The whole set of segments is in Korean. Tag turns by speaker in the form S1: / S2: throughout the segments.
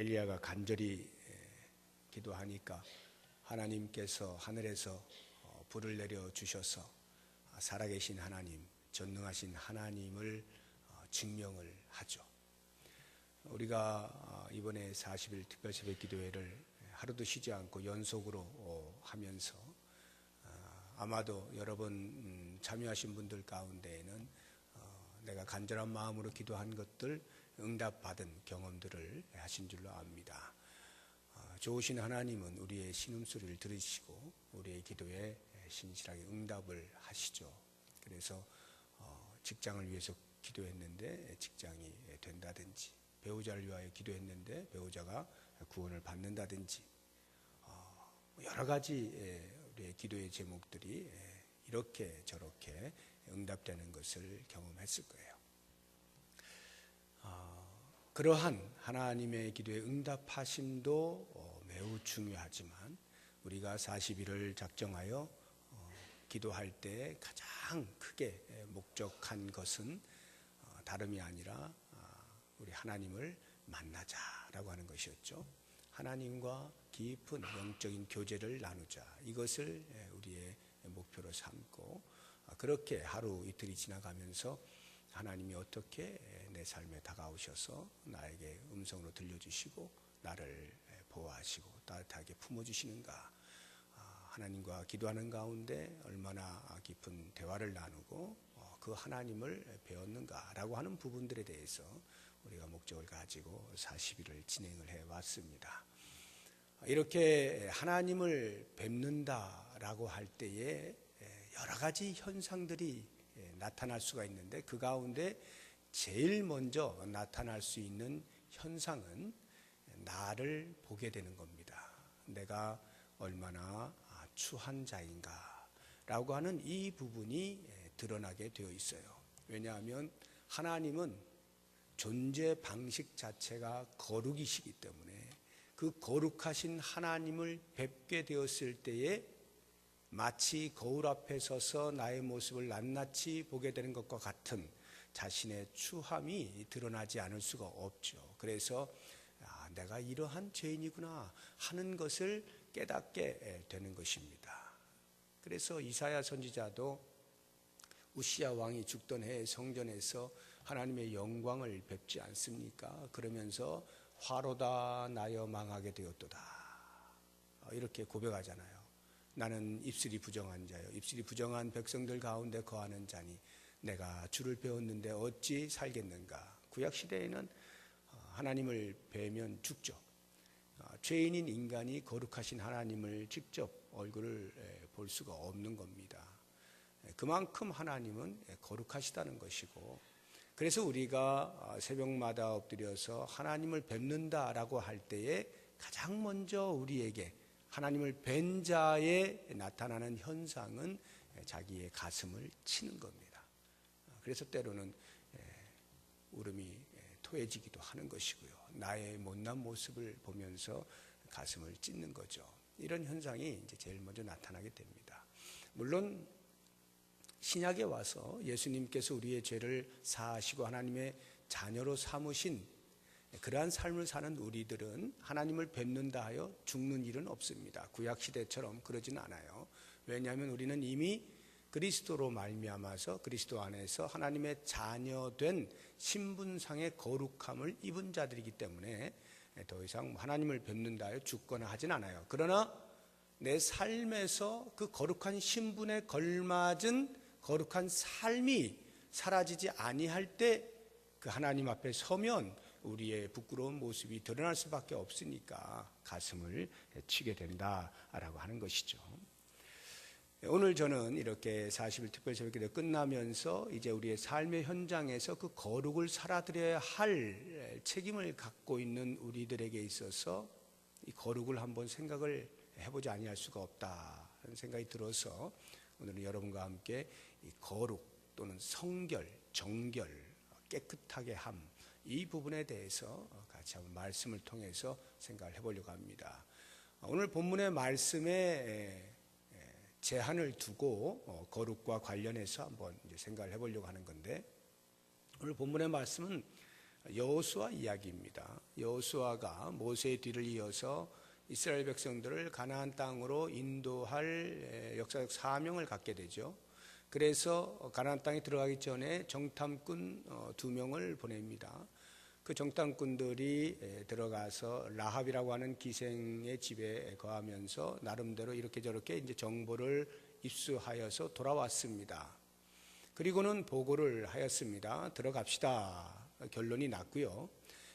S1: 엘리야가 간절히 기도하니까 하나님께서 하늘에서 불을 내려 주셔서 살아계신 하나님, 전능하신 하나님을 증명을 하죠. 우리가 이번에 40일 특별 새벽 기도회를 하루도 쉬지 않고 연속으로 하면서 아마도 여러 번 참여하신 분들 가운데에는 내가 간절한 마음으로 기도한 것들 응답받은 경험들을 하신 줄로 압니다. 좋으신 하나님은 우리의 신음소리를 들으시고 우리의 기도에 신실하게 응답을 하시죠. 그래서 직장을 위해서 기도했는데 직장이 된다든지, 배우자를 위하여 기도했는데 배우자가 구원을 받는다든지, 여러 가지 우리의 기도의 제목들이 이렇게 저렇게 응답되는 것을 경험했을 거예요. 그러한 하나님의 기도의 응답하심도 매우 중요하지만 우리가 40일을 작정하여 기도할 때 가장 크게 목적한 것은 다름이 아니라 우리 하나님을 만나자라고 하는 것이었죠. 하나님과 깊은 영적인 교제를 나누자, 이것을 우리의 목표로 삼고, 그렇게 하루 이틀이 지나가면서 하나님이 어떻게 내 삶에 다가오셔서 나에게 음성으로 들려주시고 나를 보호하시고 따뜻하게 품어주시는가, 하나님과 기도하는 가운데 얼마나 깊은 대화를 나누고 그 하나님을 배웠는가라고 하는 부분들에 대해서 우리가 목적을 가지고 40일을 진행을 해왔습니다. 이렇게 하나님을 뵙는다라고 할 때에 여러 가지 현상들이 나타날 수가 있는데, 그 가운데 제일 먼저 나타날 수 있는 현상은 나를 보게 되는 겁니다. 내가 얼마나 추한 자인가 라고 하는 이 부분이 드러나게 되어 있어요. 왜냐하면 하나님은 존재 방식 자체가 거룩이시기 때문에 그 거룩하신 하나님을 뵙게 되었을 때에 마치 거울 앞에 서서 나의 모습을 낱낱이 보게 되는 것과 같은 자신의 추함이 드러나지 않을 수가 없죠. 그래서 내가 이러한 죄인이구나 하는 것을 깨닫게 되는 것입니다. 그래서 이사야 선지자도 우시야 왕이 죽던 해에 성전에서 하나님의 영광을 뵙지 않습니까? 그러면서 화로다 나여 망하게 되었도다, 이렇게 고백하잖아요. 나는 입술이 부정한 자요, 입술이 부정한 백성들 가운데 거하는 자니 내가 주를 배웠는데 어찌 살겠는가. 구약시대에는 하나님을 뵈면 죽죠. 죄인인 인간이 거룩하신 하나님을 직접 얼굴을 볼 수가 없는 겁니다. 그만큼 하나님은 거룩하시다는 것이고, 그래서 우리가 새벽마다 엎드려서 하나님을 뵙는다라고 할 때에 가장 먼저 우리에게 하나님을 뵌 자에 나타나는 현상은 자기의 가슴을 치는 겁니다. 그래서 때로는 울음이 토해지기도 하는 것이고요. 나의 못난 모습을 보면서 가슴을 찢는 거죠. 이런 현상이 이제 제일 먼저 나타나게 됩니다. 물론 신약에 와서 예수님께서 우리의 죄를 사하시고 하나님의 자녀로 삼으신 그러한 삶을 사는 우리들은 하나님을 뵙는다 하여 죽는 일은 없습니다. 구약시대처럼 그러진 않아요. 왜냐하면 우리는 이미 그리스도로 말미암아서 그리스도 안에서 하나님의 자녀된 신분상의 거룩함을 입은 자들이기 때문에 더 이상 하나님을 뵙는다 하여 죽거나 하진 않아요. 그러나 내 삶에서 그 거룩한 신분에 걸맞은 거룩한 삶이 사라지지 아니할 때 그 하나님 앞에 서면 우리의 부끄러운 모습이 드러날 수밖에 없으니까 가슴을 치게 된다라고 하는 것이죠. 오늘 저는 이렇게 40일 특별 새벽기도 끝나면서 이제 우리의 삶의 현장에서 그 거룩을 살아드려야 할 책임을 갖고 있는 우리들에게 있어서 이 거룩을 한번 생각을 해보지 아니할 수가 없다 하는 생각이 들어서 오늘은 여러분과 함께 이 거룩 또는 성결, 정결, 깨끗하게 함, 이 부분에 대해서 같이 한번 말씀을 통해서 생각을 해보려고 합니다. 오늘 본문의 말씀에 제한을 두고 거룩과 관련해서 한번 이제 생각을 해보려고 하는 건데, 오늘 본문의 말씀은 여호수아 이야기입니다. 여호수아가 모세의 뒤를 이어서 이스라엘 백성들을 가나안 땅으로 인도할 역사적 사명을 갖게 되죠. 그래서 가나안 땅에 들어가기 전에 정탐꾼 2명을 보냅니다. 그 정탐꾼들이 들어가서 라합이라고 하는 기생의 집에 거하면서 나름대로 이렇게 저렇게 이제 정보를 입수하여서 돌아왔습니다. 그리고는 보고를 하였습니다. 들어갑시다. 결론이 났고요.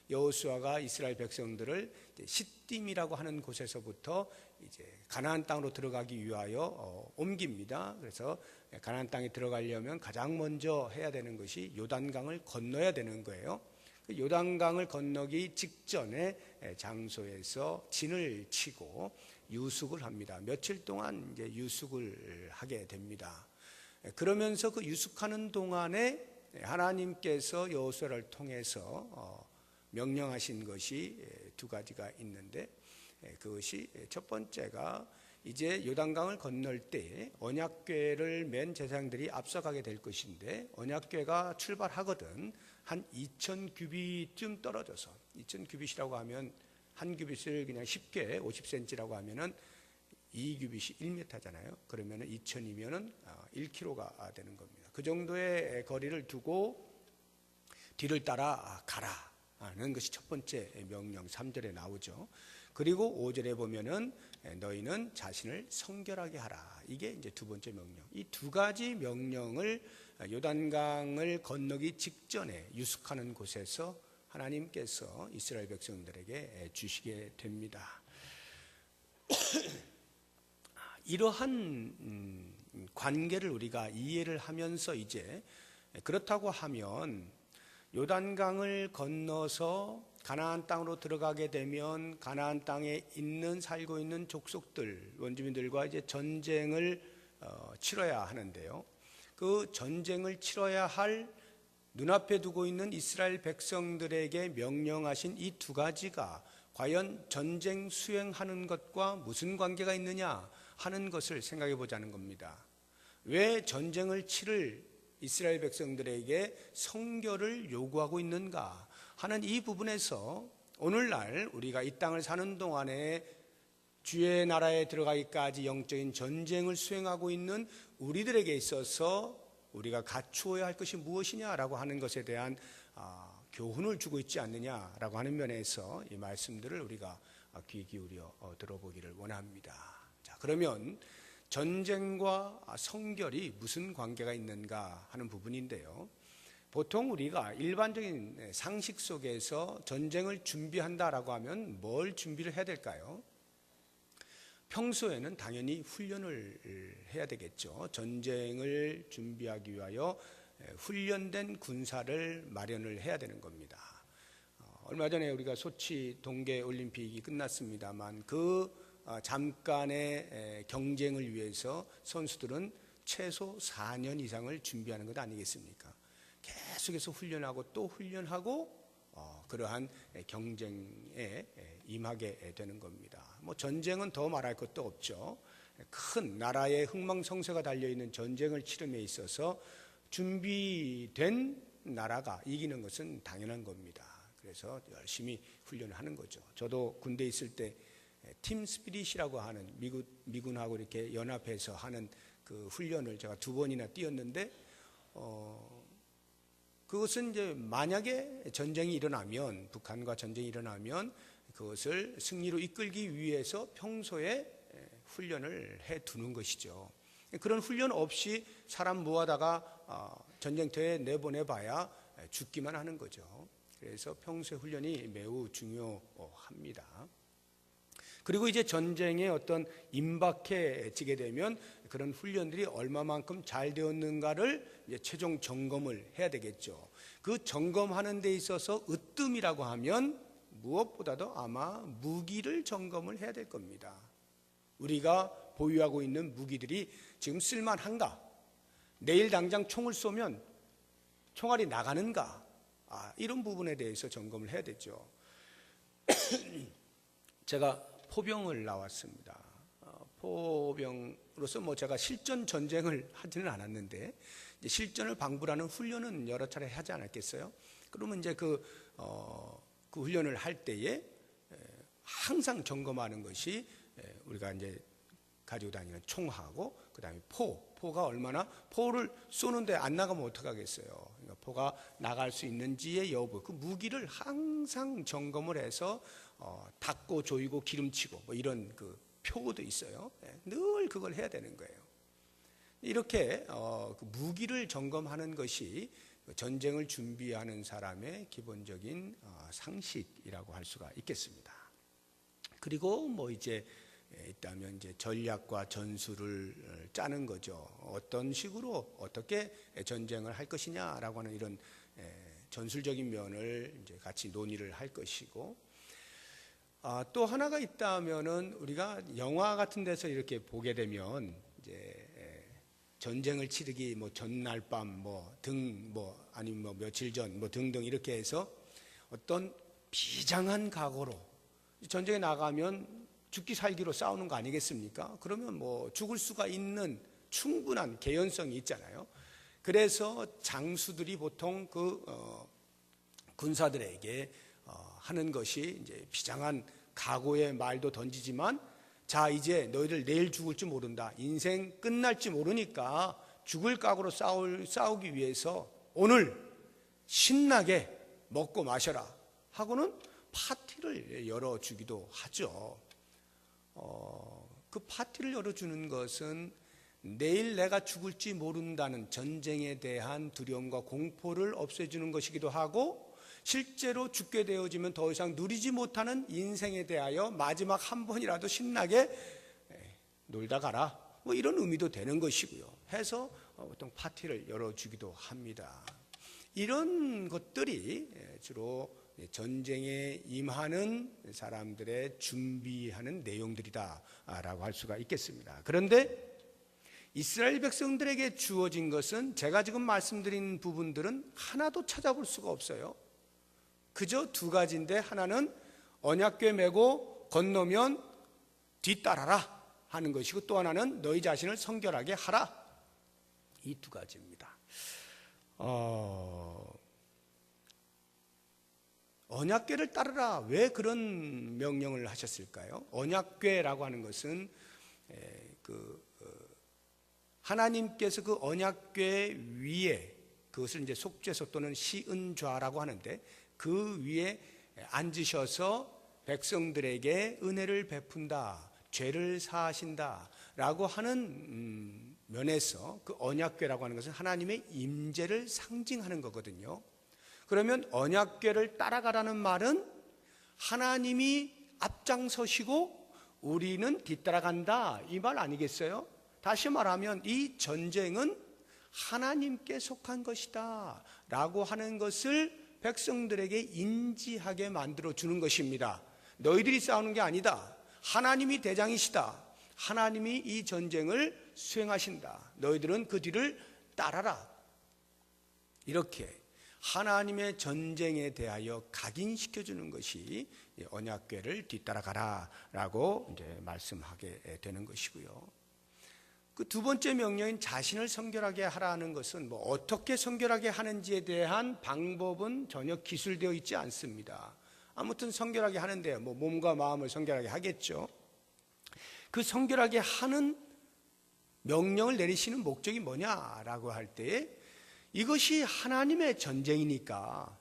S1: 여호수아가 이스라엘 백성들을 시딤이라고 하는 곳에서부터 이제 가나안 땅으로 들어가기 위하여 옮깁니다. 그래서 가나안 땅에 들어가려면 가장 먼저 해야 되는 것이 요단강을 건너야 되는 거예요. 요단강을 건너기 직전에 장소에서 진을 치고 유숙을 합니다. 며칠 동안 이제 유숙을 하게 됩니다. 그러면서 그 유숙하는 동안에 하나님께서 여호수아를 통해서 명령하신 것이 2가지가 있는데, 그것이 첫 번째가 이제 요단강을 건널 때 언약궤를 맨 제사장들이 앞서가게 될 것인데, 언약궤가 출발하거든 한 2000규빗쯤 떨어져서, 2000규빗이라고 하면 한 규빗을 그냥 쉽게 50cm라고 하면은 2규빗이 1m잖아요. 그러면은 2000이면은 1km가 되는 겁니다. 그 정도의 거리를 두고 뒤를 따라 가라 하는 것이 첫 번째 명령, 3절에 나오죠. 그리고 5절에 보면은 너희는 자신을 성결하게 하라. 이게 이제 2번째 명령. 이 2가지 명령을 요단강을 건너기 직전에 유숙하는 곳에서 하나님께서 이스라엘 백성들에게 주시게 됩니다. 이러한 관계를 우리가 이해를 하면서 이제 그렇다고 하면 요단강을 건너서 가나안 땅으로 들어가게 되면 가나안 땅에 살고 있는 족속들, 원주민들과 이제 전쟁을 치러야 하는데요. 그 전쟁을 치러야 할 눈앞에 두고 있는 이스라엘 백성들에게 명령하신 이 2가지가 과연 전쟁 수행하는 것과 무슨 관계가 있느냐 하는 것을 생각해 보자는 겁니다. 왜 전쟁을 치를 이스라엘 백성들에게 성결을 요구하고 있는가 하는 이 부분에서 오늘날 우리가 이 땅을 사는 동안에 주의 나라에 들어가기까지 영적인 전쟁을 수행하고 있는 우리들에게 있어서 우리가 갖추어야 할 것이 무엇이냐라고 하는 것에 대한 교훈을 주고 있지 않느냐라고 하는 면에서 이 말씀들을 우리가 귀 기울여 들어보기를 원합니다. 자, 그러면 전쟁과 성결이 무슨 관계가 있는가 하는 부분인데요. 보통 우리가 일반적인 상식 속에서 전쟁을 준비한다라고 하면 뭘 준비를 해야 될까요? 평소에는 당연히 훈련을 해야 되겠죠. 전쟁을 준비하기 위하여 훈련된 군사를 마련을 해야 되는 겁니다. 얼마 전에 우리가 소치 동계올림픽이 끝났습니다만 그 잠깐의 경쟁을 위해서 선수들은 최소 4년 이상을 준비하는 것 아니겠습니까? 계속해서 훈련하고 또 훈련하고 그러한 경쟁에 임하게 되는 겁니다. 뭐 전쟁은 더 말할 것도 없죠. 큰 나라의 흥망성쇠가 달려있는 전쟁을 치름에 있어서 준비된 나라가 이기는 것은 당연한 겁니다. 그래서 열심히 훈련을 하는 거죠. 저도 군대에 있을 때 팀 스피릿이라고 하는 미군하고 이렇게 연합해서 하는 그 훈련을 제가 2번이나 뛰었는데 그것은 이제 만약에 전쟁이 일어나면, 북한과 전쟁이 일어나면 그것을 승리로 이끌기 위해서 평소에 훈련을 해 두는 것이죠. 그런 훈련 없이 사람 모아다가 전쟁터에 내보내봐야 죽기만 하는 거죠. 그래서 평소의 훈련이 매우 중요합니다. 그리고 이제 전쟁에 어떤 임박해지게 되면 그런 훈련들이 얼마만큼 잘 되었는가를 이제 최종 점검을 해야 되겠죠. 그 점검하는 데 있어서 으뜸이라고 하면 무엇보다도 아마 무기를 점검을 해야 될 겁니다. 우리가 보유하고 있는 무기들이 지금 쓸만한가? 내일 당장 총을 쏘면 총알이 나가는가? 이런 부분에 대해서 점검을 해야 되죠. 제가 포병을 나왔습니다. 포병으로서 제가 실전 전쟁을 하지는 않았는데 이제 실전을 방불하는 훈련은 여러 차례 하지 않았겠어요? 그러면 이제 그 훈련을 할 때에 항상 점검하는 것이 우리가 이제 가지고 다니는 총하고 그다음에 포가 얼마나 포를 쏘는데 안 나가면 어떡하겠어요? 그러니까 포가 나갈 수 있는지의 여부, 그 무기를 항상 점검을 해서 닦고 조이고 기름치고 뭐 이런 그 표도 있어요. 늘 그걸 해야 되는 거예요. 이렇게 그 무기를 점검하는 것이 전쟁을 준비하는 사람의 기본적인 상식이라고 할 수가 있겠습니다. 그리고 뭐 이제 있다면 이제 전략과 전술을 짜는 거죠. 어떤 식으로 어떻게 전쟁을 할 것이냐라고 하는 이런 전술적인 면을 이제 같이 논의를 할 것이고, 또 하나가 있다면은 우리가 영화 같은 데서 이렇게 보게 되면 이제 전쟁을 치르기 뭐 전날 밤 아니면 뭐 며칠 전 뭐 등등 이렇게 해서 어떤 비장한 각오로 전쟁에 나가면 죽기 살기로 싸우는 거 아니겠습니까? 그러면 뭐 죽을 수가 있는 충분한 개연성이 있잖아요. 그래서 장수들이 보통 그 군사들에게 하는 것이 이제 비장한 각오의 말도 던지지만, 자 이제 너희들 내일 죽을지 모른다, 인생 끝날지 모르니까 죽을 각오로 싸우기 위해서 오늘 신나게 먹고 마셔라 하고는 파티를 열어주기도 하죠. 그 파티를 열어주는 것은 내일 내가 죽을지 모른다는 전쟁에 대한 두려움과 공포를 없애주는 것이기도 하고, 실제로 죽게 되어지면 더 이상 누리지 못하는 인생에 대하여 마지막 한 번이라도 신나게 놀다 가라, 뭐 이런 의미도 되는 것이고요. 해서 보통 파티를 열어주기도 합니다. 이런 것들이 주로 전쟁에 임하는 사람들의 준비하는 내용들이다라고 할 수가 있겠습니다. 그런데 이스라엘 백성들에게 주어진 것은 제가 지금 말씀드린 부분들은 하나도 찾아볼 수가 없어요. 그저 두 가지인데, 하나는 언약궤 메고 건너면 뒤따라라 하는 것이고, 또 하나는 너희 자신을 성결하게 하라, 이 두 가지입니다. 언약궤를 따르라, 왜 그런 명령을 하셨을까요? 언약궤라고 하는 것은 하나님께서 그 언약궤 위에, 그것을 이제 속죄소 또는 시은좌라고 하는데, 그 위에 앉으셔서 백성들에게 은혜를 베푼다, 죄를 사하신다 라고 하는 면에서 그 언약궤라고 하는 것은 하나님의 임재를 상징하는 거거든요. 그러면 언약궤를 따라가라는 말은 하나님이 앞장서시고 우리는 뒤따라간다, 이 말 아니겠어요? 다시 말하면 이 전쟁은 하나님께 속한 것이다 라고 하는 것을 백성들에게 인지하게 만들어 주는 것입니다. 너희들이 싸우는 게 아니다, 하나님이 대장이시다, 하나님이 이 전쟁을 수행하신다, 너희들은 그 뒤를 따라라, 이렇게 하나님의 전쟁에 대하여 각인시켜 주는 것이 언약궤를 뒤따라가라 라고 이제 말씀하게 되는 것이고요. 그 두 번째 명령인 자신을 성결하게 하라는 것은 뭐 어떻게 성결하게 하는지에 대한 방법은 전혀 기술되어 있지 않습니다. 아무튼 성결하게 하는데요, 뭐 몸과 마음을 성결하게 하겠죠. 그 성결하게 하는 명령을 내리시는 목적이 뭐냐라고 할 때, 이것이 하나님의 전쟁이니까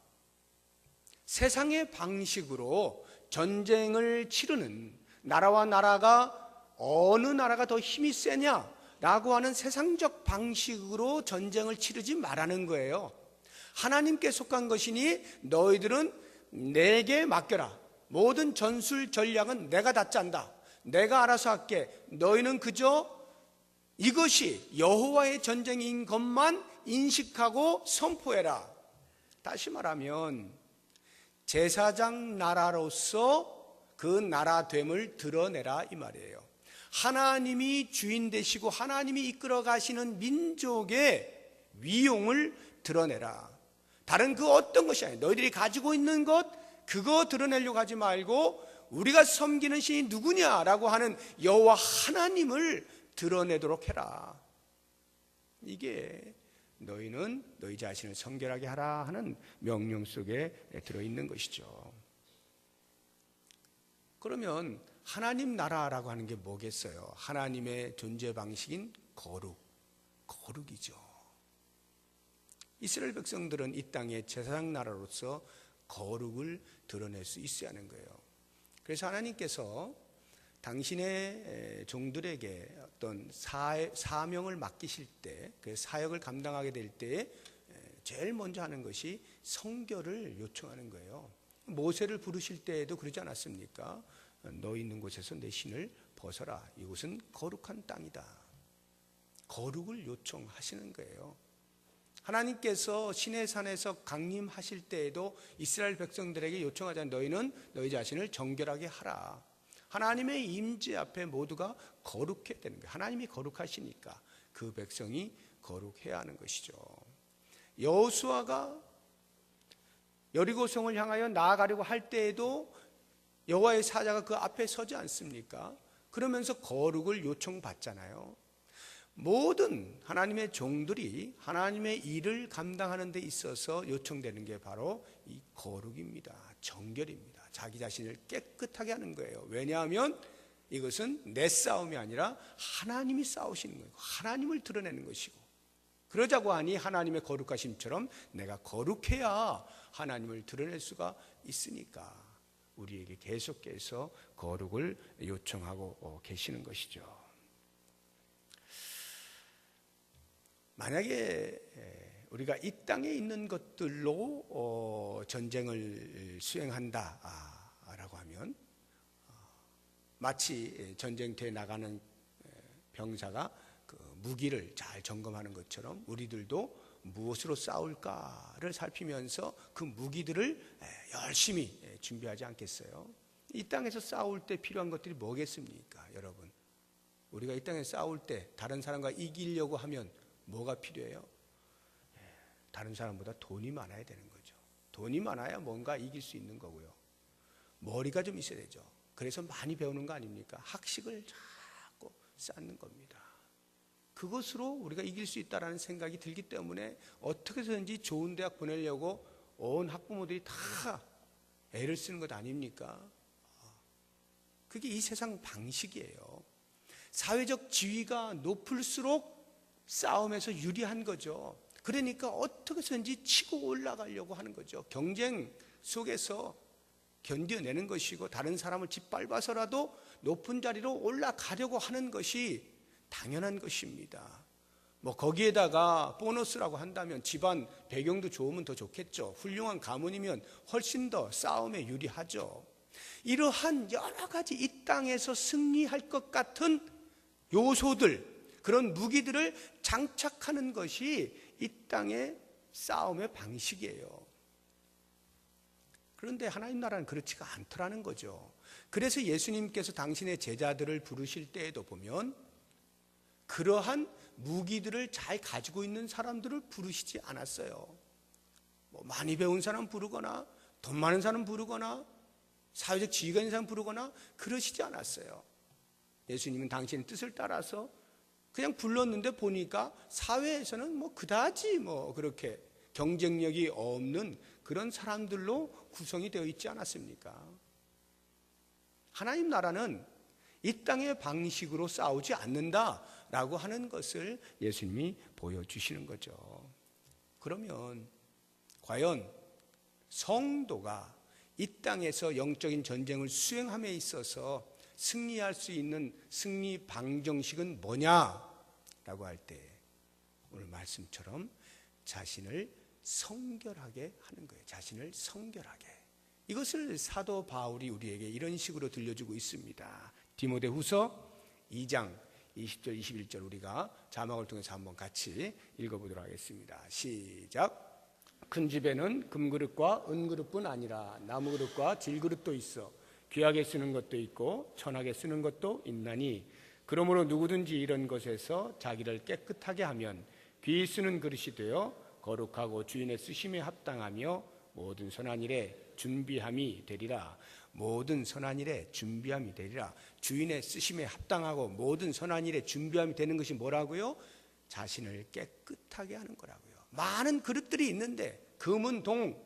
S1: 세상의 방식으로 전쟁을 치르는, 나라와 나라가 어느 나라가 더 힘이 세냐 라고 하는 세상적 방식으로 전쟁을 치르지 말라는 거예요. 하나님께 속한 것이니 너희들은 내게 맡겨라, 모든 전술 전략은 내가 다 짠다, 내가 알아서 할게, 너희는 그저 이것이 여호와의 전쟁인 것만 인식하고 선포해라. 다시 말하면 제사장 나라로서 그 나라됨을 드러내라, 이 말이에요. 하나님이 주인 되시고 하나님이 이끌어 가시는 민족의 위용을 드러내라. 다른 그 어떤 것이 아니에요. 너희들이 가지고 있는 것, 그거 드러내려고 하지 말고 우리가 섬기는 신이 누구냐라고 하는 여호와 하나님을 드러내도록 해라. 이게 너희는 너희 자신을 성결하게 하라 하는 명령 속에 들어있는 것이죠. 그러면 하나님 나라라고 하는 게 뭐겠어요? 하나님의 존재 방식인 거룩이죠. 이스라엘 백성들은 이 땅의 제사장 나라로서 거룩을 드러낼 수 있어야 하는 거예요. 그래서 하나님께서 당신의 종들에게 어떤 사명을 맡기실 때, 그 사역을 감당하게 될 때에 제일 먼저 하는 것이 성결을 요청하는 거예요. 모세를 부르실 때에도 그러지 않았습니까? 너 있는 곳에서 내 신을 벗어라. 이곳은 거룩한 땅이다. 거룩을 요청하시는 거예요. 하나님께서 시내산에서 강림하실 때에도 이스라엘 백성들에게 요청하자면 너희는 너희 자신을 정결하게 하라. 하나님의 임재 앞에 모두가 거룩해야 되는 거예요. 하나님이 거룩하시니까 그 백성이 거룩해야 하는 것이죠. 여호수아가 여리고성을 향하여 나아가려고 할 때에도 여호와의 사자가 그 앞에 서지 않습니까? 그러면서 거룩을 요청받잖아요. 모든 하나님의 종들이 하나님의 일을 감당하는 데 있어서 요청되는 게 바로 이 거룩입니다. 정결입니다. 자기 자신을 깨끗하게 하는 거예요. 왜냐하면 이것은 내 싸움이 아니라 하나님이 싸우시는 거예요. 하나님을 드러내는 것이고, 그러자고 하니 하나님의 거룩하심처럼 내가 거룩해야 하나님을 드러낼 수가 있으니까 우리에게 계속해서 거룩을 요청하고 계시는 것이죠. 만약에 우리가 이 땅에 있는 것들로 전쟁을 수행한다라고 하면 마치 전쟁터에 나가는 병사가 그 무기를 잘 점검하는 것처럼 우리들도 무엇으로 싸울까를 살피면서 그 무기들을 열심히 준비하지 않겠어요? 이 땅에서 싸울 때 필요한 것들이 뭐겠습니까, 여러분? 우리가 이 땅에서 싸울 때 다른 사람과 이기려고 하면 뭐가 필요해요? 다른 사람보다 돈이 많아야 되는 거죠. 돈이 많아야 뭔가 이길 수 있는 거고요. 머리가 좀 있어야 되죠. 그래서 많이 배우는 거 아닙니까? 학식을 자꾸 쌓는 겁니다. 그것으로 우리가 이길 수 있다는 생각이 들기 때문에 어떻게 해서든지 좋은 대학 보내려고 온 학부모들이 다 애를 쓰는 것 아닙니까? 그게 이 세상 방식이에요. 사회적 지위가 높을수록 싸움에서 유리한 거죠. 그러니까 어떻게 해서든지 치고 올라가려고 하는 거죠. 경쟁 속에서 견뎌내는 것이고 다른 사람을 짓밟아서라도 높은 자리로 올라가려고 하는 것이 당연한 것입니다. 뭐 거기에다가 보너스라고 한다면 집안 배경도 좋으면 더 좋겠죠. 훌륭한 가문이면 훨씬 더 싸움에 유리하죠. 이러한 여러 가지 이 땅에서 승리할 것 같은 요소들, 그런 무기들을 장착하는 것이 이 땅의 싸움의 방식이에요. 그런데 하나님 나라는 그렇지가 않더라는 거죠. 그래서 예수님께서 당신의 제자들을 부르실 때에도 보면 그러한 무기들을 잘 가지고 있는 사람들을 부르시지 않았어요. 뭐 많이 배운 사람 부르거나 돈 많은 사람 부르거나 사회적 지위가 있는 사람 부르거나 그러시지 않았어요. 예수님은 당신의 뜻을 따라서 그냥 불렀는데 보니까 사회에서는 뭐 그다지 뭐 그렇게 경쟁력이 없는 그런 사람들로 구성이 되어 있지 않았습니까? 하나님 나라는 이 땅의 방식으로 싸우지 않는다라고 하는 것을 예수님이 보여주시는 거죠. 그러면 과연 성도가 이 땅에서 영적인 전쟁을 수행함에 있어서 승리할 수 있는 승리 방정식은 뭐냐라고 할 때 오늘 말씀처럼 자신을 성결하게 하는 거예요. 자신을 성결하게. 이것을 사도 바울이 우리에게 이런 식으로 들려주고 있습니다. 디모데후서 2장 20절 21절 우리가 자막을 통해서 한번 같이 읽어보도록 하겠습니다. 시작. 큰 집에는 금그릇과 은그릇뿐 아니라 나무그릇과 질그릇도 있어 귀하게 쓰는 것도 있고 천하게 쓰는 것도 있나니 그러므로 누구든지 이런 것에서 자기를 깨끗하게 하면 귀히 쓰는 그릇이 되어 거룩하고 주인의 쓰심에 합당하며 모든 선한 일에 준비함이 되리라. 모든 선한 일에 준비함이 되리라. 주인의 쓰심에 합당하고 모든 선한 일에 준비함이 되는 것이 뭐라고요? 자신을 깨끗하게 하는 거라고요. 많은 그릇들이 있는데, 금은 동,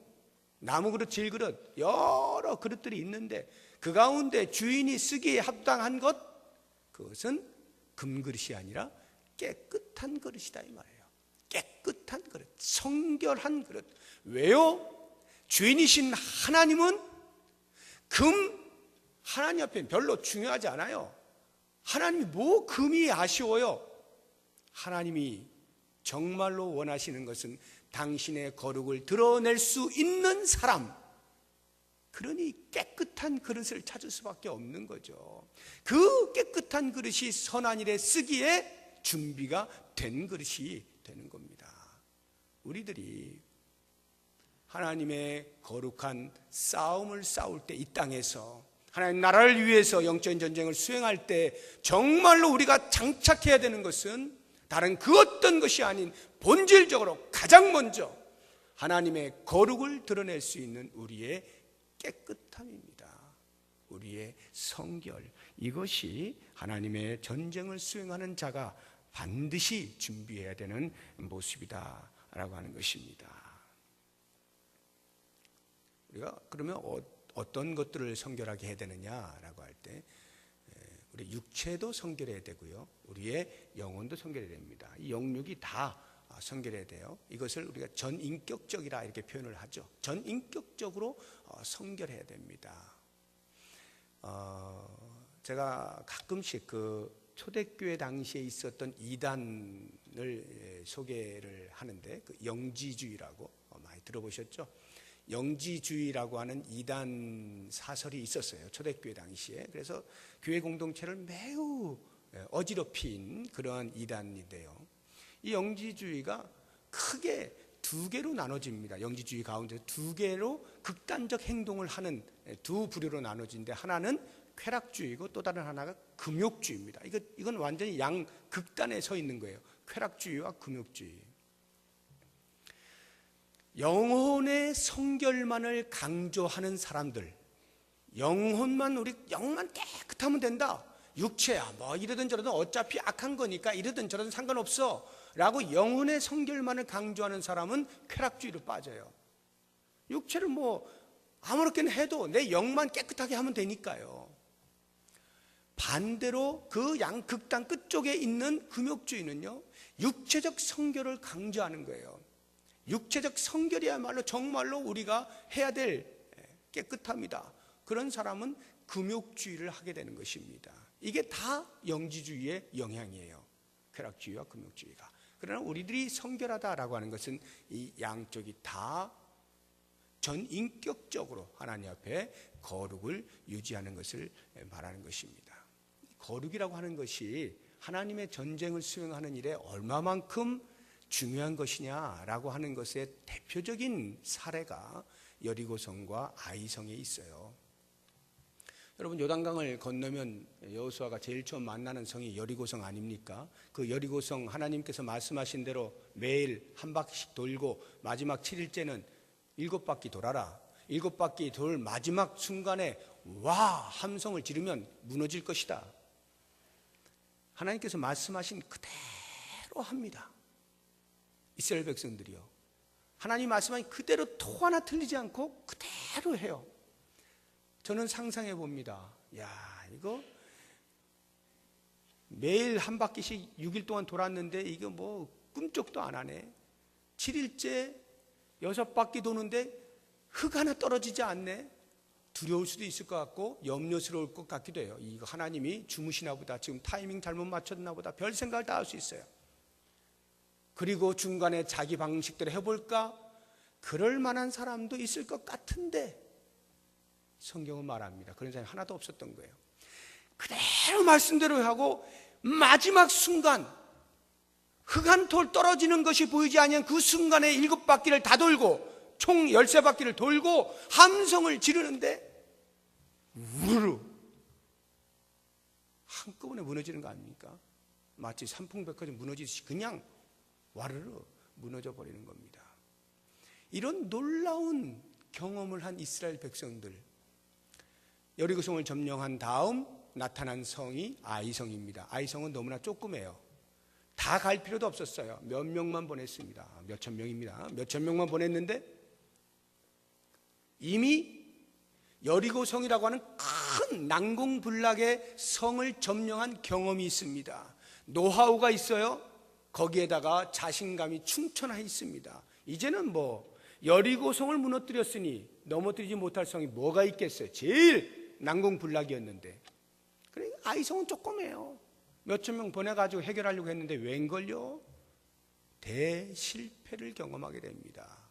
S1: 나무 그릇, 질 그릇, 여러 그릇들이 있는데 그 가운데 주인이 쓰기에 합당한 것, 그것은 금그릇이 아니라 깨끗한 그릇이다 이 말이에요. 깨끗한 그릇, 성결한 그릇. 왜요? 주인이신 하나님은 하나님 앞에 별로 중요하지 않아요. 하나님이 뭐 금이 아쉬워요? 하나님이 정말로 원하시는 것은 당신의 거룩을 드러낼 수 있는 사람, 그러니 깨끗한 그릇을 찾을 수밖에 없는 거죠. 그 깨끗한 그릇이 선한 일에 쓰기에 준비가 된 그릇이 되는 겁니다. 우리들이 하나님의 거룩한 싸움을 싸울 때, 이 땅에서 하나님 나라를 위해서 영적인 전쟁을 수행할 때 정말로 우리가 장착해야 되는 것은 다른 그 어떤 것이 아닌 본질적으로 가장 먼저 하나님의 거룩을 드러낼 수 있는 우리의 깨끗함입니다. 우리의 성결, 이것이 하나님의 전쟁을 수행하는 자가 반드시 준비해야 되는 모습이다라고 하는 것입니다. 우리가 그러면 어떤 것들을 성결하게 해야 되느냐라고 할 때, 우리 육체도 성결해야 되고요, 우리의 영혼도 성결해야 됩니다. 이 영육이 다 성결해야 돼요. 이것을 우리가 전인격적이라 이렇게 표현을 하죠. 전인격적으로 성결해야 됩니다. 제가 가끔씩 그 초대교회 당시에 있었던 이단을 소개를 하는데, 그 영지주의라고 많이 들어보셨죠? 영지주의라고 하는 이단 사설이 있었어요, 초대교회 당시에. 그래서 교회 공동체를 매우 어지럽힌 그러한 이단인데요, 이 영지주의가 크게 두 개로 나눠집니다. 영지주의 가운데 두 개로 극단적 행동을 하는 두 부류로 나눠지는데, 하나는 쾌락주의고 또 다른 하나가 금욕주의입니다. 이건 완전히 양 극단에 서 있는 거예요. 쾌락주의와 금욕주의. 영혼의 성결만을 강조하는 사람들, 영만 깨끗하면 된다, 육체야 뭐 이러든 저러든 어차피 악한 거니까 이러든 저러든 상관없어 라고 영혼의 성결만을 강조하는 사람은 쾌락주의로 빠져요. 육체를 뭐 아무렇게나 해도 내 영만 깨끗하게 하면 되니까요. 반대로 그 양극단 끝쪽에 있는 금욕주의는요, 육체적 성결을 강조하는 거예요. 육체적 성결이야말로 정말로 우리가 해야 될 깨끗함이다. 그런 사람은 금욕주의를 하게 되는 것입니다. 이게 다 영지주의의 영향이에요, 쾌락주의와 금욕주의가. 그러나 우리들이 성결하다라고 하는 것은 이 양쪽이 다 전인격적으로 하나님 앞에 거룩을 유지하는 것을 말하는 것입니다. 거룩이라고 하는 것이 하나님의 전쟁을 수행하는 일에 얼마만큼 중요한 것이냐라고 하는 것의 대표적인 사례가 여리고성과 아이성에 있어요. 여러분, 요단강을 건너면 여호수아가 제일 처음 만나는 성이 여리고성 아닙니까? 그 여리고성 하나님께서 말씀하신 대로 매일 한 바퀴씩 돌고 마지막 7일째는 7바퀴 돌아라. 7바퀴 돌 마지막 순간에 와 함성을 지르면 무너질 것이다. 하나님께서 말씀하신 그대로 합니다. 이스라엘 백성들이요, 하나님 말씀하신 그대로 토 하나 틀리지 않고 그대로 해요. 저는 상상해 봅니다. 야, 이거 매일 한 바퀴씩 6일 동안 돌았는데 이거 뭐 꿈쩍도 안 하네. 7일째 6바퀴 도는데 흙 하나 떨어지지 않네. 두려울 수도 있을 것 같고 염려스러울 것 같기도 해요. 이거 하나님이 주무시나 보다, 지금 타이밍 잘못 맞췄나 보다, 별 생각을 다 할 수 있어요. 그리고 중간에 자기 방식대로 해볼까? 그럴 만한 사람도 있을 것 같은데 성경은 말합니다. 그런 사람이 하나도 없었던 거예요. 그대로 말씀대로 하고 마지막 순간 흙 한 톨 떨어지는 것이 보이지 않는 그 순간에 7바퀴를 다 돌고 총 13바퀴를 돌고 함성을 지르는데 우르르 한꺼번에 무너지는 거 아닙니까? 마치 삼풍백화점 무너지듯이 그냥 와르르 무너져 버리는 겁니다. 이런 놀라운 경험을 한 이스라엘 백성들, 여리고성을 점령한 다음 나타난 성이 아이성입니다. 아이성은 너무나 조그매요. 다 갈 필요도 없었어요. 몇 명만 보냈습니다. 몇천 명입니다. 몇천 명만 보냈는데 이미 여리고 성이라고 하는 큰 난공불락의 성을 점령한 경험이 있습니다. 노하우가 있어요. 거기에다가 자신감이 충천해 있습니다. 이제는 여리고 성을 무너뜨렸으니 넘어뜨리지 못할 성이 뭐가 있겠어요. 제일 난공불락이었는데. 그래, 아이성은 조그매요. 몇천 명 보내가지고 해결하려고 했는데 웬걸요? 대실패를 경험하게 됩니다.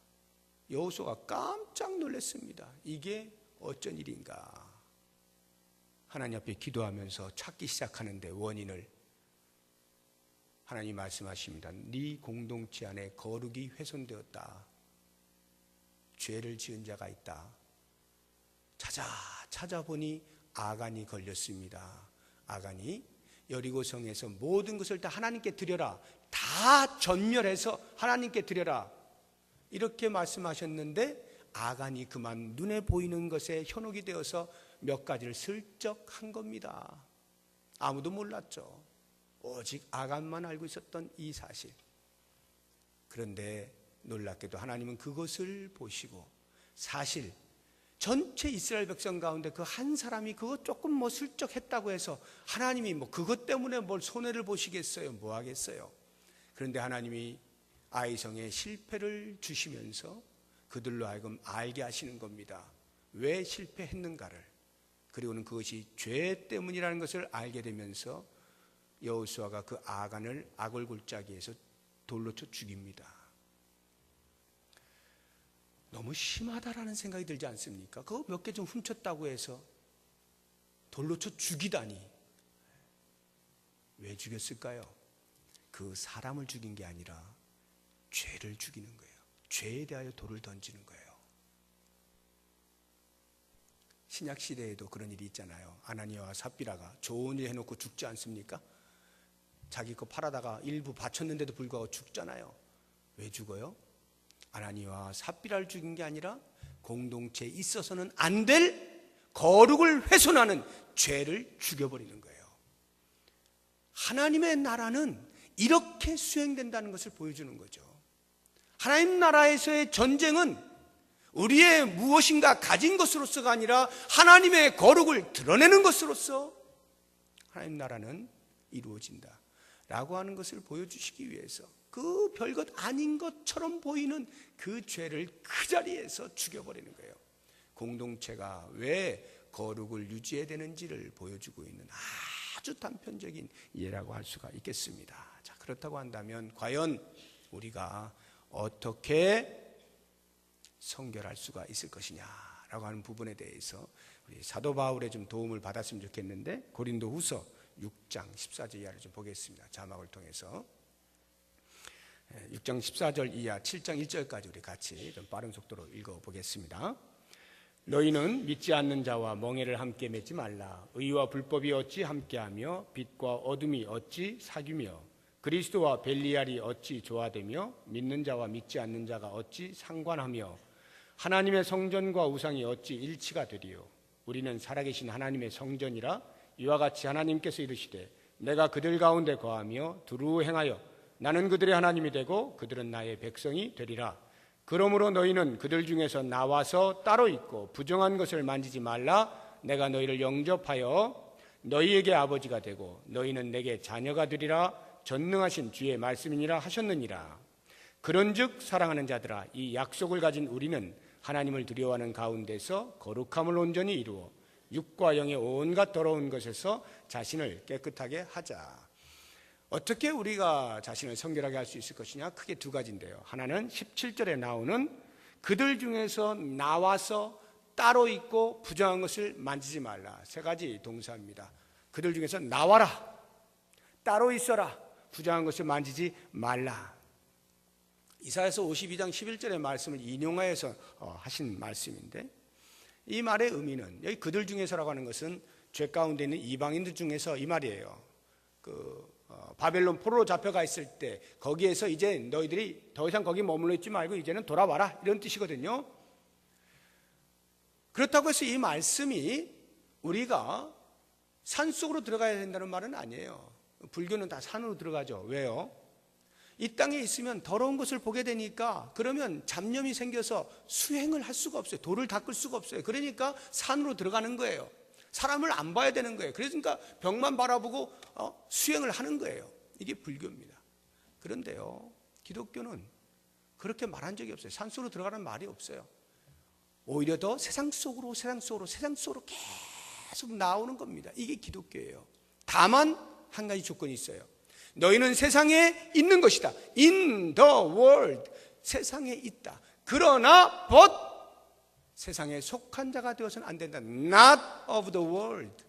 S1: 여호수아가 깜짝 놀랐습니다. 이게 어쩐 일인가. 하나님 앞에 기도하면서 찾기 시작하는데 원인을 하나님 말씀하십니다. 네 공동체 안에 거룩이 훼손되었다. 죄를 지은 자가 있다. 찾아보니 아간이 걸렸습니다. 아간이 여리고성에서 모든 것을 다 하나님께 드려라. 다 전멸해서 하나님께 드려라. 이렇게 말씀하셨는데 아간이 그만 눈에 보이는 것에 현혹이 되어서 몇 가지를 슬쩍 한 겁니다. 아무도 몰랐죠. 오직 아간만 알고 있었던 이 사실. 그런데 놀랍게도 하나님은 그것을 보시고 사실 전체 이스라엘 백성 가운데 그 한 사람이 그것 조금 슬쩍 했다고 해서 하나님이 그것 때문에 뭘 손해를 보시겠어요? 뭐 하겠어요? 그런데 하나님이 아이성에 실패를 주시면서 그들로 하여금 알게 하시는 겁니다. 왜 실패했는가를. 그리고는 그것이 죄 때문이라는 것을 알게 되면서 여호수아가 그 아간을 악월골짜기에서 돌로 쳐 죽입니다. 너무 심하다라는 생각이 들지 않습니까? 그거 몇 개 좀 훔쳤다고 해서 돌로 쳐 죽이다니. 왜 죽였을까요? 그 사람을 죽인 게 아니라 죄를 죽이는 거예요. 죄에 대하여 돌을 던지는 거예요. 신약 시대에도 그런 일이 있잖아요. 아나니아와 삽비라가 좋은 일 해놓고 죽지 않습니까? 자기 거 팔아다가 일부 바쳤는데도 불구하고 죽잖아요. 왜 죽어요? 아나니아와 삽비라를 죽인 게 아니라 공동체에 있어서는 안 될 거룩을 훼손하는 죄를 죽여버리는 거예요. 하나님의 나라는 이렇게 수행된다는 것을 보여주는 거죠. 하나님 나라에서의 전쟁은 우리의 무엇인가 가진 것으로서가 아니라 하나님의 거룩을 드러내는 것으로서 하나님 나라는 이루어진다 라고 하는 것을 보여주시기 위해서 그 별것 아닌 것처럼 보이는 그 죄를 그 자리에서 죽여버리는 거예요. 공동체가 왜 거룩을 유지해야 되는지를 보여주고 있는 아주 단편적인 예라고 할 수가 있겠습니다. 자, 그렇다고 한다면 과연 우리가 어떻게 성결할 수가 있을 것이냐라고 하는 부분에 대해서 우리 사도 바울의 좀 도움을 받았으면 좋겠는데 고린도후서 6장 14절 이하를 좀 보겠습니다. 자막을 통해서 6장 14절 이하 7장 1절까지 우리 같이 좀 빠른 속도로 읽어보겠습니다. 너희는 믿지 않는 자와 멍에를 함께 맺지 말라. 의와 불법이 어찌 함께하며 빛과 어둠이 어찌 사귀며 그리스도와 벨리알이 어찌 조화되며 믿는 자와 믿지 않는 자가 어찌 상관하며 하나님의 성전과 우상이 어찌 일치가 되리요. 우리는 살아계신 하나님의 성전이라. 이와 같이 하나님께서 이르시되 내가 그들 가운데 거하며 두루 행하여 나는 그들의 하나님이 되고 그들은 나의 백성이 되리라. 그러므로 너희는 그들 중에서 나와서 따로 있고 부정한 것을 만지지 말라. 내가 너희를 영접하여 너희에게 아버지가 되고 너희는 내게 자녀가 되리라. 전능하신 주의 말씀이니라 하셨느니라. 그런즉 사랑하는 자들아, 이 약속을 가진 우리는 하나님을 두려워하는 가운데서 거룩함을 온전히 이루어 육과 영의 온갖 더러운 것에서 자신을 깨끗하게 하자. 어떻게 우리가 자신을 성결하게 할 수 있을 것이냐? 크게 두 가지인데요. 하나는 17절에 나오는 그들 중에서 나와서 따로 있고 부정한 것을 만지지 말라. 세 가지 동사입니다. 그들 중에서 나와라, 따로 있어라, 부정한 것을 만지지 말라. 이사야서 52장 11절의 말씀을 인용하여서 하신 말씀인데, 이 말의 의미는 여기 그들 중에서라고 하는 것은 죄 가운데 있는 이방인들 중에서 이 말이에요. 바벨론 포로로 잡혀가 있을 때 거기에서 이제 너희들이 더 이상 거기 머물러 있지 말고 이제는 돌아와라, 이런 뜻이거든요. 그렇다고 해서 이 말씀이 우리가 산속으로 들어가야 된다는 말은 아니에요. 불교는 다 산으로 들어가죠. 왜요? 이 땅에 있으면 더러운 것을 보게 되니까 그러면 잡념이 생겨서 수행을 할 수가 없어요. 도를 닦을 수가 없어요. 그러니까 산으로 들어가는 거예요. 사람을 안 봐야 되는 거예요. 그러니까 벽만 바라보고 수행을 하는 거예요. 이게 불교입니다. 그런데요, 기독교는 그렇게 말한 적이 없어요. 산속으로 들어가는 말이 없어요. 오히려 더 세상 속으로 계속 나오는 겁니다. 이게 기독교예요. 다만 한 가지 조건이 있어요. 너희는 세상에 있는 것이다. In the world. 세상에 있다. 그러나 but 세상에 속한 자가 되어서는 안 된다. Not of the world.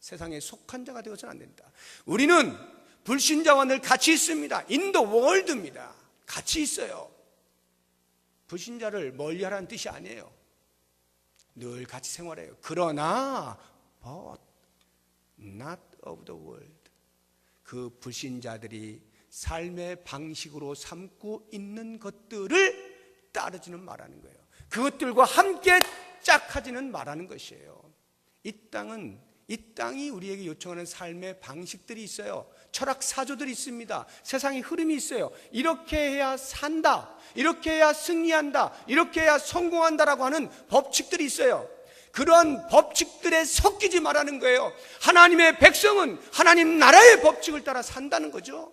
S1: 세상에 속한 자가 되어서는 안 된다. 우리는 불신자와 늘 같이 있습니다. In the world입니다. 같이 있어요. 불신자를 멀리하라는 뜻이 아니에요. 늘 같이 생활해요. 그러나 but not of the world. 그 불신자들이 삶의 방식으로 삼고 있는 것들을 따르지는 말하는 거예요. 그것들과 함께 짝하지는 말하는 것이에요. 이 땅이 우리에게 요청하는 삶의 방식들이 있어요. 철학 사조들이 있습니다. 세상의 흐름이 있어요. 이렇게 해야 산다, 이렇게 해야 승리한다, 이렇게 해야 성공한다라고 하는 법칙들이 있어요. 그런 법칙들에 섞이지 말라는 거예요. 하나님의 백성은 하나님 나라의 법칙을 따라 산다는 거죠.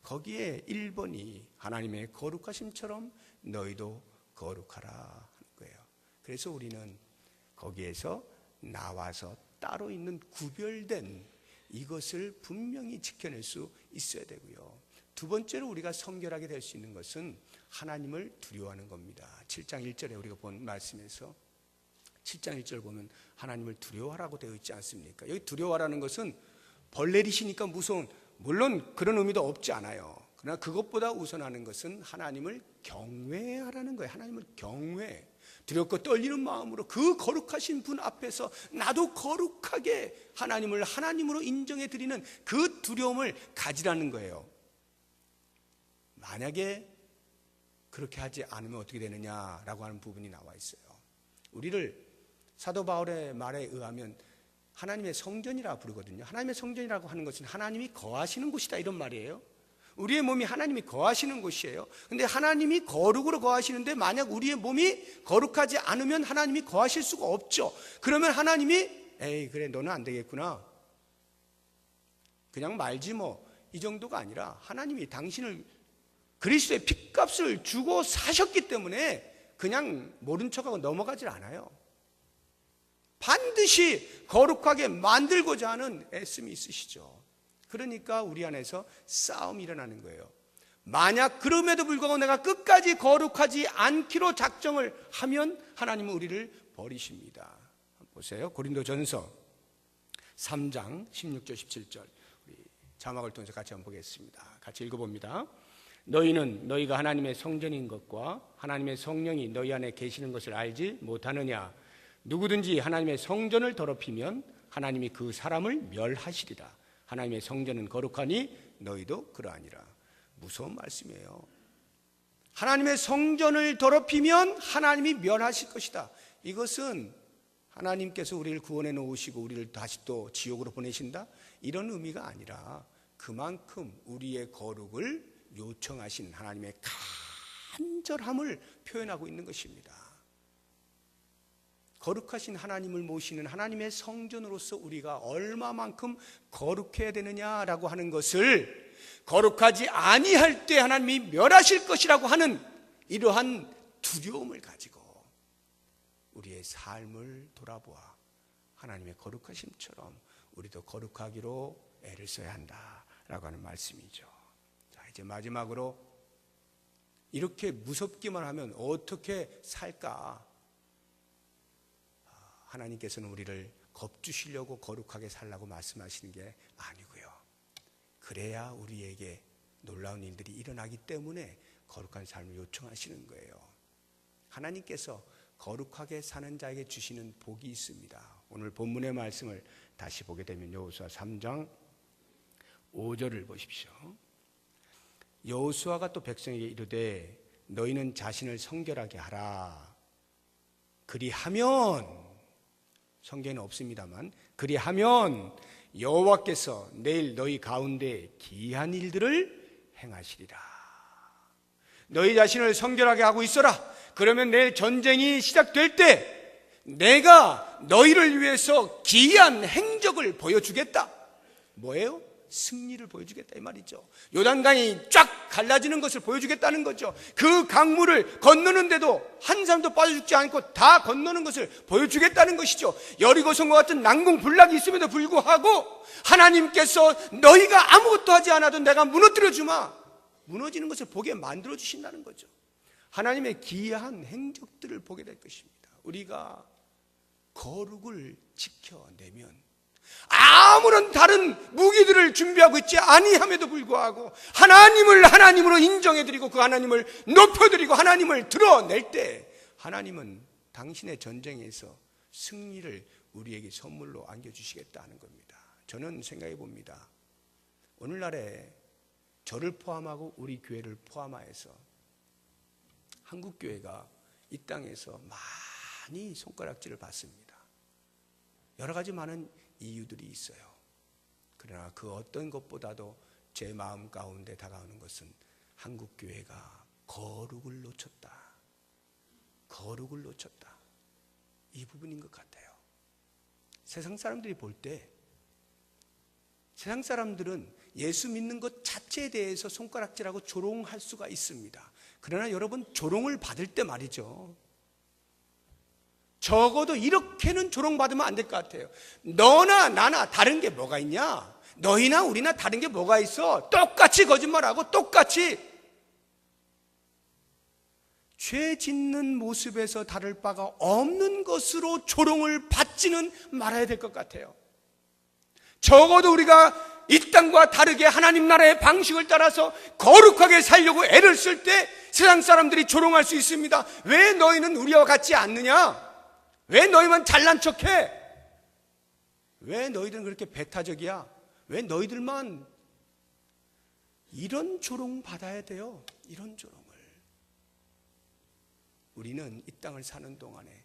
S1: 거기에 1번이 하나님의 거룩하심처럼 너희도 거룩하라 하는 거예요. 그래서 우리는 거기에서 나와서 따로 있는 구별된 이것을 분명히 지켜낼 수 있어야 되고요. 두 번째로 우리가 성결하게 될 수 있는 것은 하나님을 두려워하는 겁니다. 7장 1절에 우리가 본 말씀에서 7장 1절 보면 하나님을 두려워하라고 되어 있지 않습니까? 여기 두려워하라는 것은 벌 내리시니까 무서운, 물론 그런 의미도 없지 않아요. 그러나 그것보다 우선하는 것은 하나님을 경외하라는 거예요. 하나님을 경외, 두렵고 떨리는 마음으로 그 거룩하신 분 앞에서 나도 거룩하게 하나님을 하나님으로 인정해 드리는 그 두려움을 가지라는 거예요. 만약에 그렇게 하지 않으면 어떻게 되느냐라고 하는 부분이 나와 있어요. 우리를 사도 바울의 말에 의하면 하나님의 성전이라 부르거든요. 하나님의 성전이라고 하는 것은 하나님이 거하시는 곳이다 이런 말이에요. 우리의 몸이 하나님이 거하시는 곳이에요. 근데 하나님이 거룩으로 거하시는데 만약 우리의 몸이 거룩하지 않으면 하나님이 거하실 수가 없죠. 그러면 하나님이 에이 그래 너는 안 되겠구나, 그냥 말지 뭐, 이 정도가 아니라 하나님이 당신을 그리스도의 핏값을 주고 사셨기 때문에 그냥 모른 척하고 넘어가질 않아요. 반드시 거룩하게 만들고자 하는 애씀이 있으시죠. 그러니까 우리 안에서 싸움이 일어나는 거예요. 만약 그럼에도 불구하고 내가 끝까지 거룩하지 않기로 작정을 하면 하나님은 우리를 버리십니다. 보세요. 고린도전서 3장 16절 17절 우리 자막을 통해서 같이 한번 보겠습니다. 같이 읽어봅니다. 너희는 너희가 하나님의 성전인 것과 하나님의 성령이 너희 안에 계시는 것을 알지 못하느냐. 누구든지 하나님의 성전을 더럽히면 하나님이 그 사람을 멸하시리라. 하나님의 성전은 거룩하니 너희도 그러하니라. 무서운 말씀이에요. 하나님의 성전을 더럽히면 하나님이 멸하실 것이다. 이것은 하나님께서 우리를 구원해 놓으시고 우리를 다시 또 지옥으로 보내신다 이런 의미가 아니라 그만큼 우리의 거룩을 요청하신 하나님의 간절함을 표현하고 있는 것입니다. 거룩하신 하나님을 모시는 하나님의 성전으로서 우리가 얼마만큼 거룩해야 되느냐라고 하는 것을, 거룩하지 아니할 때 하나님이 멸하실 것이라고 하는 이러한 두려움을 가지고 우리의 삶을 돌아보아 하나님의 거룩하심처럼 우리도 거룩하기로 애를 써야 한다라고 하는 말씀이죠. 자, 이제 마지막으로 이렇게 무섭기만 하면 어떻게 살까? 하나님께서는 우리를 겁주시려고 거룩하게 살라고 말씀하시는 게 아니고요. 그래야 우리에게 놀라운 일들이 일어나기 때문에 거룩한 삶을 요청하시는 거예요. 하나님께서 거룩하게 사는 자에게 주시는 복이 있습니다. 오늘 본문의 말씀을 다시 보게 되면 여호수아 3장 5절을 보십시오. 여호수아가 또 백성에게 이르되 너희는 자신을 성결하게 하라. 그리하면, 성경에는 없습니다만, 그리하면 여호와께서 내일 너희 가운데 기이한 일들을 행하시리라. 너희 자신을 성결하게 하고 있어라. 그러면 내일 전쟁이 시작될 때 내가 너희를 위해서 기이한 행적을 보여주겠다. 뭐예요? 승리를 보여주겠다 이 말이죠. 요단강이 쫙 갈라지는 것을 보여주겠다는 거죠. 그 강물을 건너는데도 한 사람도 빠져 죽지 않고 다 건너는 것을 보여주겠다는 것이죠. 여리고성과 같은 난공불락이 있음에도 불구하고 하나님께서 너희가 아무것도 하지 않아도 내가 무너뜨려 주마, 무너지는 것을 보게 만들어 주신다는 거죠. 하나님의 기이한 행적들을 보게 될 것입니다. 우리가 거룩을 지켜내면 아무런 다른 무기들을 준비하고 있지 아니함에도 불구하고 하나님을 하나님으로 인정해드리고 그 하나님을 높여드리고 하나님을 드러낼 때 하나님은 당신의 전쟁에서 승리를 우리에게 선물로 안겨주시겠다는 겁니다. 저는 생각해 봅니다. 오늘날에 저를 포함하고 우리 교회를 포함하여서 한국교회가 이 땅에서 많이 손가락질을 받습니다. 여러 가지 많은 이유들이 있어요. 그러나 그 어떤 것보다도 제 마음 가운데 다가오는 것은 한국교회가 거룩을 놓쳤다. 거룩을 놓쳤다. 이 부분인 것 같아요. 세상 사람들이 볼 때 세상 사람들은 예수 믿는 것 자체에 대해서 손가락질하고 조롱할 수가 있습니다. 그러나 여러분, 조롱을 받을 때 말이죠, 적어도 이렇게는 조롱받으면 안 될 것 같아요. 너나 나나 다른 게 뭐가 있냐? 너희나 우리나 다른 게 뭐가 있어? 똑같이 거짓말하고 똑같이 죄 짓는 모습에서 다를 바가 없는 것으로 조롱을 받지는 말아야 될 것 같아요. 적어도 우리가 이 땅과 다르게 하나님 나라의 방식을 따라서 거룩하게 살려고 애를 쓸 때 세상 사람들이 조롱할 수 있습니다. 왜 너희는 우리와 같지 않느냐? 왜 너희만 잘난 척해? 왜 너희들은 그렇게 배타적이야? 왜 너희들만? 이런 조롱 받아야 돼요. 이런 조롱을. 우리는 이 땅을 사는 동안에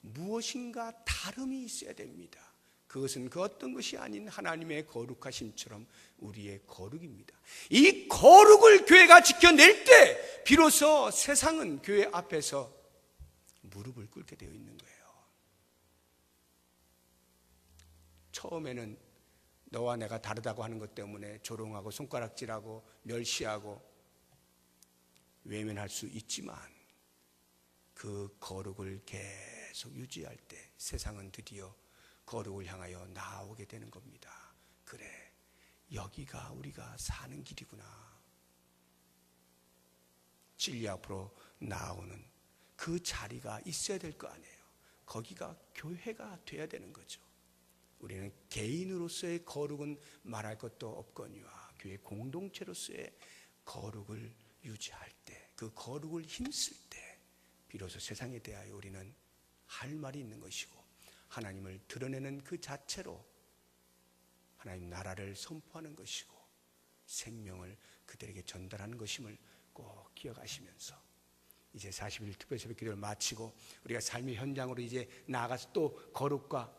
S1: 무엇인가 다름이 있어야 됩니다. 그것은 그 어떤 것이 아닌 하나님의 거룩하심처럼 우리의 거룩입니다. 이 거룩을 교회가 지켜낼 때 비로소 세상은 교회 앞에서 무릎을 꿇게 되어 있는 거예요. 처음에는 너와 내가 다르다고 하는 것 때문에 조롱하고 손가락질하고 멸시하고 외면할 수 있지만 그 거룩을 계속 유지할 때 세상은 드디어 거룩을 향하여 나오게 되는 겁니다. 그래, 여기가 우리가 사는 길이구나. 진리 앞으로 나오는 그 자리가 있어야 될 거 아니에요. 거기가 교회가 돼야 되는 거죠. 우리는 개인으로서의 거룩은 말할 것도 없거니와 교회 공동체로서의 거룩을 유지할 때, 그 거룩을 힘쓸 때 비로소 세상에 대하여 우리는 할 말이 있는 것이고 하나님을 드러내는 그 자체로 하나님 나라를 선포하는 것이고 생명을 그들에게 전달하는 것임을 꼭 기억하시면서 이제 40일 특별새벽 기도를 마치고 우리가 삶의 현장으로 이제 나아가서 또 거룩과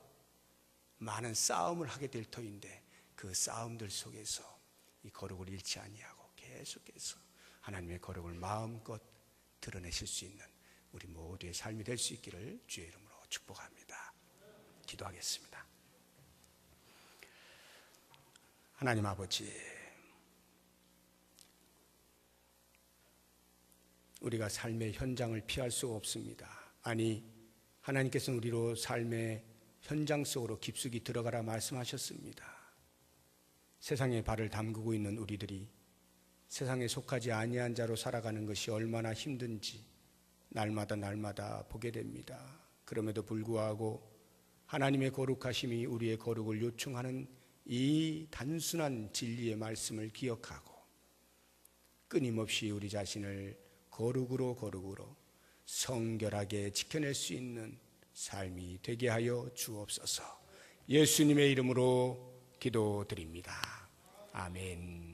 S1: 많은 싸움을 하게 될 터인데 그 싸움들 속에서 이 거룩을 잃지 아니하고 계속해서 하나님의 거룩을 마음껏 드러내실 수 있는 우리 모두의 삶이 될 수 있기를 주의 이름으로 축복합니다. 기도하겠습니다. 하나님 아버지, 우리가 삶의 현장을 피할 수가 없습니다. 아니, 하나님께서는 우리로 삶의 현장 속으로 깊숙이 들어가라 말씀하셨습니다. 세상에 발을 담그고 있는 우리들이 세상에 속하지 아니한 자로 살아가는 것이 얼마나 힘든지 날마다 보게 됩니다. 그럼에도 불구하고 하나님의 거룩하심이 우리의 거룩을 요청하는 이 단순한 진리의 말씀을 기억하고 끊임없이 우리 자신을 거룩으로 성결하게 지켜낼 수 있는 삶이 되게 하여 주옵소서. 예수님의 이름으로 기도드립니다. 아멘.